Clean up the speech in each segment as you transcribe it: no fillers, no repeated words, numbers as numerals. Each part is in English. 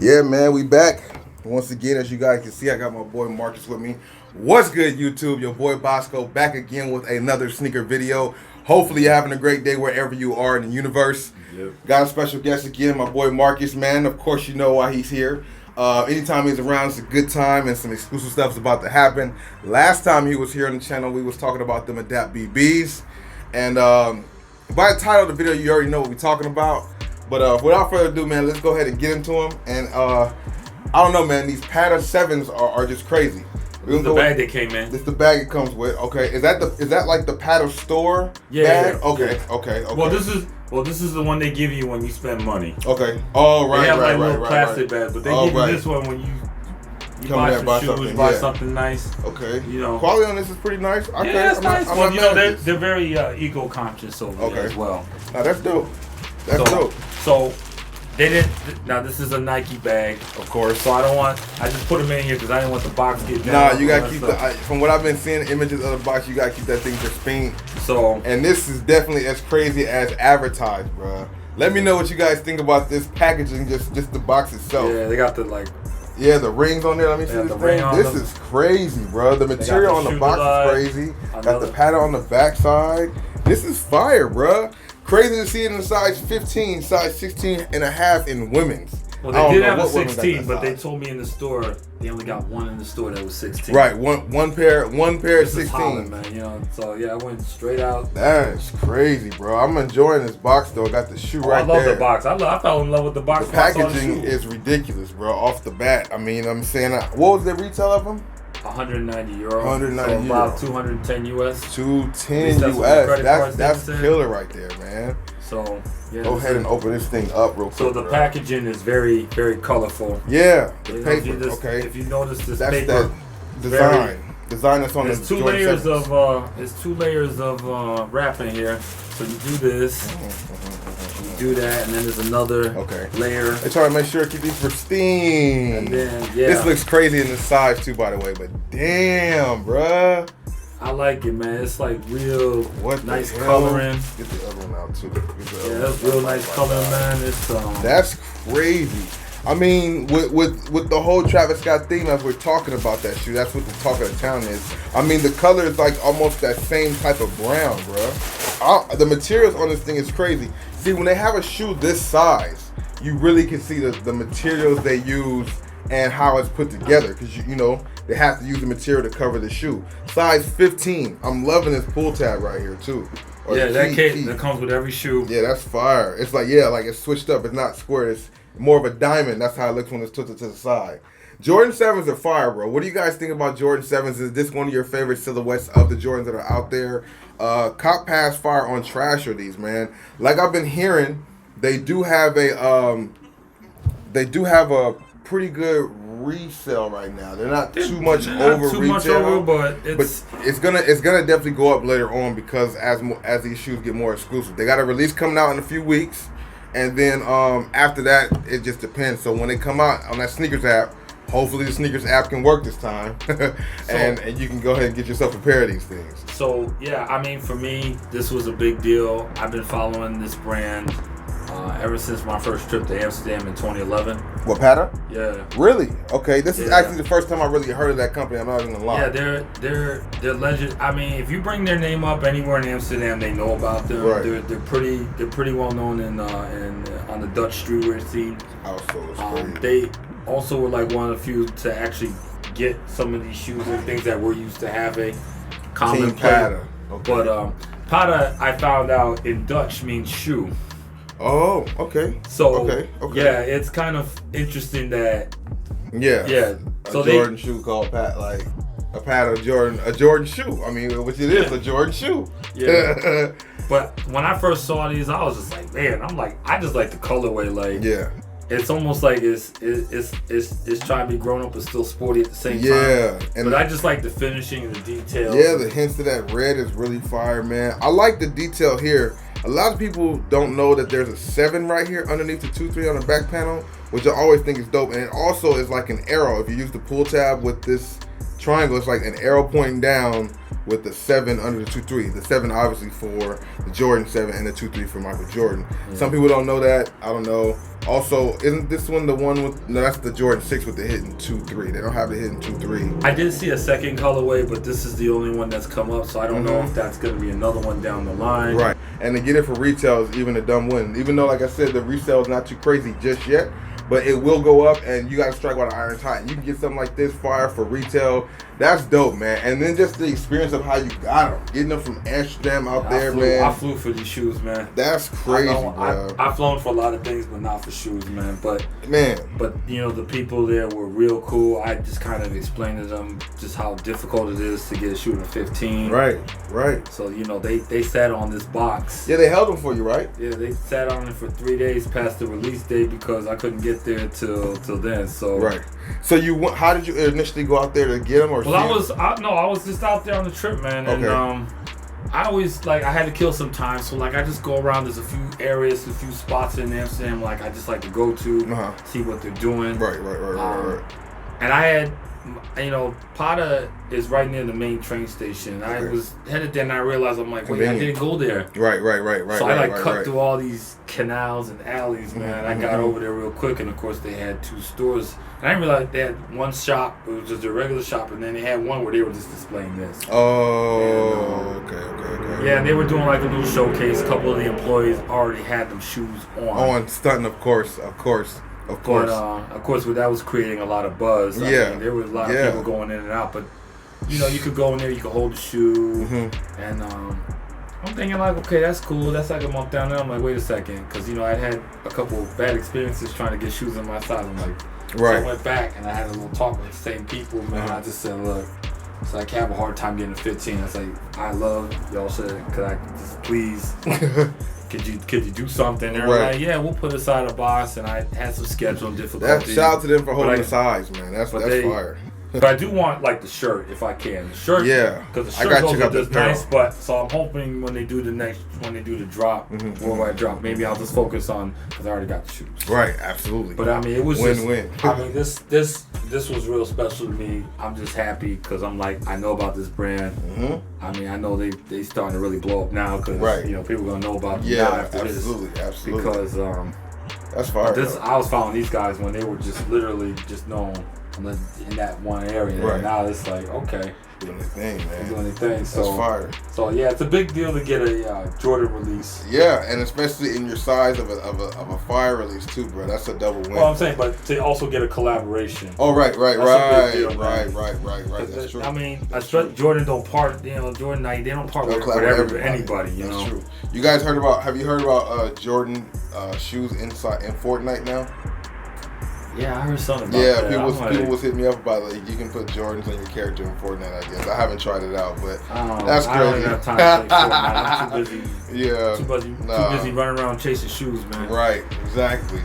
Yeah, man, we back. Once again, as you guys can see, I got my boy Marcus with me. What's good, YouTube? Your boy Bossco back again with another sneaker video. Hopefully you're having a great day wherever you are in the universe. Yep. Got a special guest again, my boy Marcus, man. Of course you know why he's here. Anytime he's around, it's a good time and some exclusive stuff is about to happen. Last time he was here on the channel, we was talking about them Adapt BBs. And by the title of the video, you already know what we're talking about. But without further ado, man, let's go ahead and get into them. And I don't know, man, these Patta 7s are just crazy. This is the bag they came in. This is the bag it comes with. Okay, is that like the Patta store bag? Okay. Well, this is the one they give you when you spend money. Okay. Oh, right, they have right, little plastic bags, but they give you this one when you buy some shoes, buy something nice. Okay. You know, quality on this is pretty nice. Okay. Yeah, it's nice. Well, you know, they're very eco-conscious over there as well. Now that's dope. That's dope. So they didn't. Now this is a Nike bag, of course. So I just put them in here because I didn't want the box to get down. Nah, you gotta keep from what I've been seeing images of the box, you gotta keep that thing pristine. So, and this is definitely as crazy as advertised, bro. Let me know what you guys think about this packaging, just the box itself. Yeah, they got the the rings on there. Let me see this thing. This is crazy, bro. The material on the box is crazy. Got the Patta on the back side. This is fire, bro. Crazy to see it in a size 15, size 16 and a half in women's. Well, they did have a 16, but they told me in the store they only got one in the store that was 16. Right, one pair of 16. Holland, man, you know. So yeah, I went straight out. That's crazy, bro. I'm enjoying this box though. Got the shoe right there. I love the box. I fell in love with the box. The packaging is ridiculous, bro. Off the bat, I mean, I'm saying, what was the retail of them? 190 euro. 190 so about 210 US. 210 US. That's killer right there, man. So yeah, go ahead and open this thing up real quick. So the packaging is very, very colorful. Yeah, the paper. If you notice this that's paper, that design that's on there's two layers of there's 2 layers of wrapping here. So you do this, you do that, and then there's another layer. They try to make sure to keep these pristine. And then this looks crazy in the size too, by the way. But damn, bruh. I like it, man. It's like real nice coloring. Get the other one out too. Yeah, that's real nice coloring, man. It's that's crazy. I mean, with the whole Travis Scott theme, as we're talking about that shoe, that's what the talk of the town is. I mean, the color is like almost that same type of brown, bro. The materials on this thing is crazy. See, when they have a shoe this size, you really can see the materials they use and how it's put together, because you know they have to use the material to cover the shoe. Size 15. I'm loving this pull tab right here too. That comes with every shoe. Yeah, that's fire. It's like like it's switched up. It's not square. It's more of a diamond. That's how it looks when it's tilted to the side. Jordan 7s are fire, bro. What do you guys think about Jordan 7s? Is this one of your favorite silhouettes of the Jordans that are out there? Cop pass fire on trash are these, man. Like I've been hearing, they do have a pretty good resale right now. They're not too much over retail, but it's gonna definitely go up later on, because as these shoes get more exclusive, they got a release coming out in a few weeks. And then after that, it just depends. So when they come out on that sneakers app, hopefully the sneakers app can work this time, and you can go ahead and get yourself a pair of these things. So yeah, I mean, for me, this was a big deal. I've been following this brand ever since my first trip to Amsterdam in 2011. What, Patta? Yeah. Really? Okay, this is actually the first time I really heard of that company. I'm not even gonna lie. Yeah, they're legend. I mean, if you bring their name up anywhere in Amsterdam, they know about them. Right. They're pretty well known on the Dutch streetwear scene. They also were like one of the few to actually get some of these shoes and things that we're used to having. Common Patta. Okay. But Patta, I found out in Dutch means shoe. Oh, okay. So yeah, it's kind of interesting that so Jordan shoe called like a Patta Jordan shoe. I mean, which it is a Jordan shoe. Yeah. But when I first saw these, I was just like, man, I just like the colorway. Like, it's almost like it's trying to be grown up but still sporty at the same time. Yeah, but I just like the finishing and the details. Yeah, the hints of that red is really fire, man. I like the detail here. A lot of people don't know that there's a 7 right here underneath the 2-3 on the back panel, which I always think is dope. And it also is like an arrow. If you use the pull tab with this triangle, it's like an arrow pointing down with the 7 under the 2-3. The 7 obviously for the Jordan 7 and the 2-3 for Michael Jordan. Yeah. Some people don't know that. I don't know. Also, isn't this one the one with? No, that's the Jordan 6 with the hidden 2-3. They don't have the hidden 2-3. I did see a second colorway, but this is the only one that's come up, so I don't know if that's gonna be another one down the line. Right, and to get it for retail is even a dumb win. Even though, like I said, the resale is not too crazy just yet, but it will go up, and you got to strike while the iron's hot. And you can get something like this fire for retail. That's dope, man. And then just the experience of how you got them, getting them from Amsterdam out there, man. I flew for these shoes, man. That's crazy, bro. I've flown for a lot of things, but not for shoes, man. But you know, the people there were real cool. I just kind of explained to them just how difficult it is to get a shoe in 15. Right. So you know, they sat on this box. Yeah, they held them for you, right? Yeah, they sat on it for 3 days past the release date because I couldn't get there till then. So right. So how did you initially go out there to get them, or? Well, I was just out there on the trip, man, and I always I had to kill some time, so I just go around. There's a few areas, a few spots in Amsterdam, I just like to go to, see what they're doing. Right. And I had, Patta is right near the main train station. I was headed there, and I realized wait, I didn't go there. Right. So I cut through all these canals and alleys, man. I got over there real quick, and of course they had 2 stores. And I didn't realize they had one shop. It was just a regular shop, and then they had one where they were just displaying this. Oh, okay. Yeah, and they were doing a little showcase. A couple of the employees already had them shoes on. Stunting, of course. But of course, that was creating a lot of buzz. I mean, there was a lot of people going in and out, but you could go in there, you could hold the shoe, and I'm thinking okay, that's cool. That's a month down there. I'm like, wait a second, because I'd had a couple of bad experiences trying to get shoes in my size. I'm like, so I went back and I had a little talk with the same people, man. I just said, look, it's I have a hard time getting a 15. I was like, I love y'all. Said, could I just please? Could you do something? They're like, yeah, we'll put aside a box, and I had some scheduling difficulties. Shout out to them for holding the size, man. That's fire. But I do want the shirt if I can. The shirt, because the shirt also does nice. But so I'm hoping when they do the drop, worldwide drop, maybe I'll just focus on because I already got the shoes. Right, absolutely. But I mean, it was win-win. I mean, this was real special to me. I'm just happy because I'm I know about this brand. I mean, I know they starting to really blow up now because people gonna know about them now after this. Absolutely. Because that's fire. I was following these guys when they were just literally just known in that one area. Right. And now it's okay. Doing their thing, man. Doing their thing. So, that's fire. So yeah, it's a big deal to get a Jordan release. Yeah, and especially in your size of a fire release too, bro. That's a double win. Well, I'm saying, but to also get a collaboration. Oh, right. That's a big deal, Right. That's true. I mean, Jordan don't part. Jordan, they don't part with anybody. That's true. You guys have you heard about Jordan shoes in Fortnite now? Yeah, I heard something about that. Yeah, people was hitting me up about you can put Jordans on your character in Fortnite, I guess. I haven't tried it out, but that's crazy. I don't even have time to play Fortnite. I'm too busy. Yeah. Too busy running around chasing shoes, man. Right, exactly.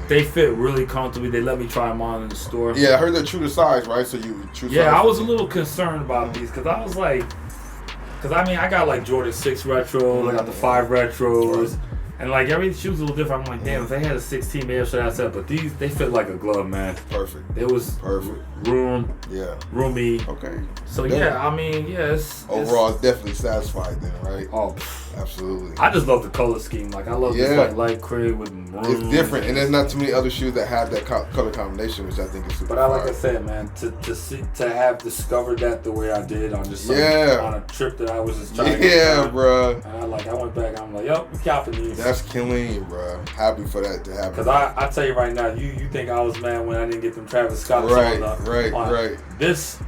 They fit really comfortably. They let me try them on in the store. Yeah, I heard they're true to size, right? So you true size. Yeah, I was a little concerned about these because I was I got Jordan 6 retros, I got the 5 retros. Right. And every shoe's a little different. I'm damn, if they had a 16, maybe I should have said. But they fit like a glove, man. Perfect. It was perfect. Roomy. Okay. So it's overall, it's definitely satisfied then, right? Oh, absolutely. I just love the color scheme. I love this light cream with maroon. It's different, and there's not too many other shoes that have that color combination, which I think is super. But like I said, man, to have discovered that the way I did on just on a trip that I was just trying to get bro. And I went back. I'm yup, we copping these. That's killing you, bro. Happy for that to happen. Because I tell you right now, you think I was mad when I didn't get them Travis Scott right. This,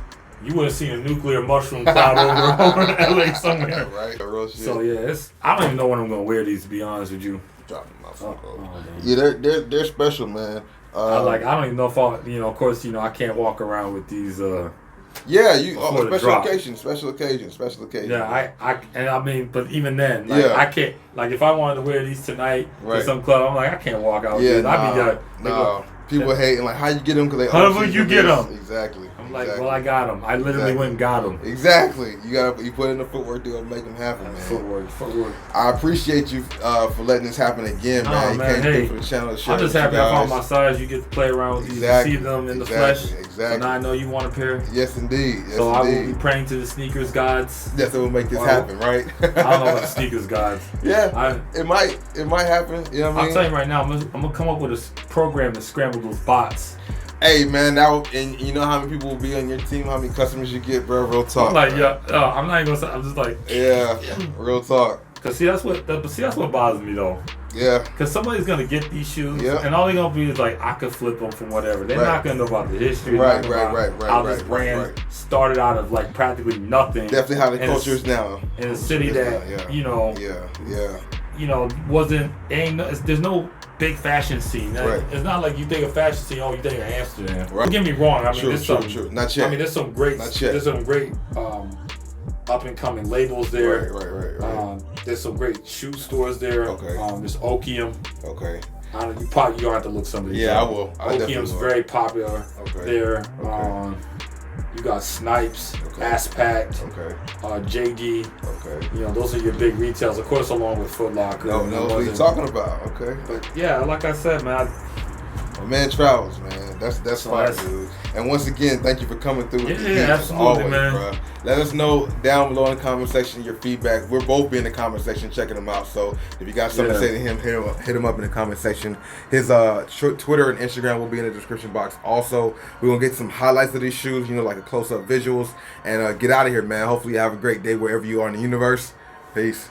you would have seen a nuclear mushroom cloud over LA somewhere. Right, real shit. So I don't even know when I'm gonna wear these. To be honest with you. Dropping my phone. They're special, man. I don't even know if of course, I can't walk around with these. Special occasion. Yeah, but even then, I can't. If I wanted to wear these tonight to some club, I'm I can't walk out with these. People hating like, how you get them? Because they how would you get them? Exactly. I'm like, well, I got them. I literally went and got them. Exactly. You put in the footwork to make them happen, man. Footwork. I appreciate you for letting this happen again, man. You came through for the channel. I'm just happy I found my size. You get to play around with these, you see them in the flesh. Exactly. So now I know you want a pair. Yes, indeed. So I will be praying to the sneakers gods. That's what will make this happen, right? I don't know about the sneakers gods. Yeah, it might happen. You know what I mean? I'm telling you right now, I'm gonna come up with a program to scramble those bots. Hey man, and you know how many people will be on your team, how many customers you get, bro? Real talk. I'm like, I'm not even gonna say. I'm just like, real talk. Cause see that's what bothers me though. Yeah. Cause somebody's gonna get these shoes, and all they're gonna be is like, I could flip them from whatever. They're not gonna know about the history. Right. How this brand started out of like practically nothing. Definitely how the culture is now. In a city that wasn't there's no big fashion scene. It's not like you think of fashion scene. Oh, you think of Amsterdam. Right. Don't get me wrong. I mean, true. Not yet. I mean, there's some great up and coming labels there. Right. There's some great shoe stores there. Okay. There's Okium. Okay. You gonna have to look some of these. Yeah, I will. Okium's very popular there. Okay. You got Snipes, Aspact, JD. Okay. You know, those are your big retails, of course, along with Foot Locker. No, what you're talking about. Okay. But yeah, like I said, man. My man travels, man. That's fine, dude. And once again, thank you for coming through with the heat, absolutely, always, man. Bro. Let us know down below in the comment section your feedback. We'll both be in the comment section checking him out. So if you got something to say to him, hit him up in the comment section. His Twitter and Instagram will be in the description box. Also, we're gonna get some highlights of these shoes, like a close-up visuals, and get out of here, man. Hopefully you have a great day wherever you are in the universe. Peace.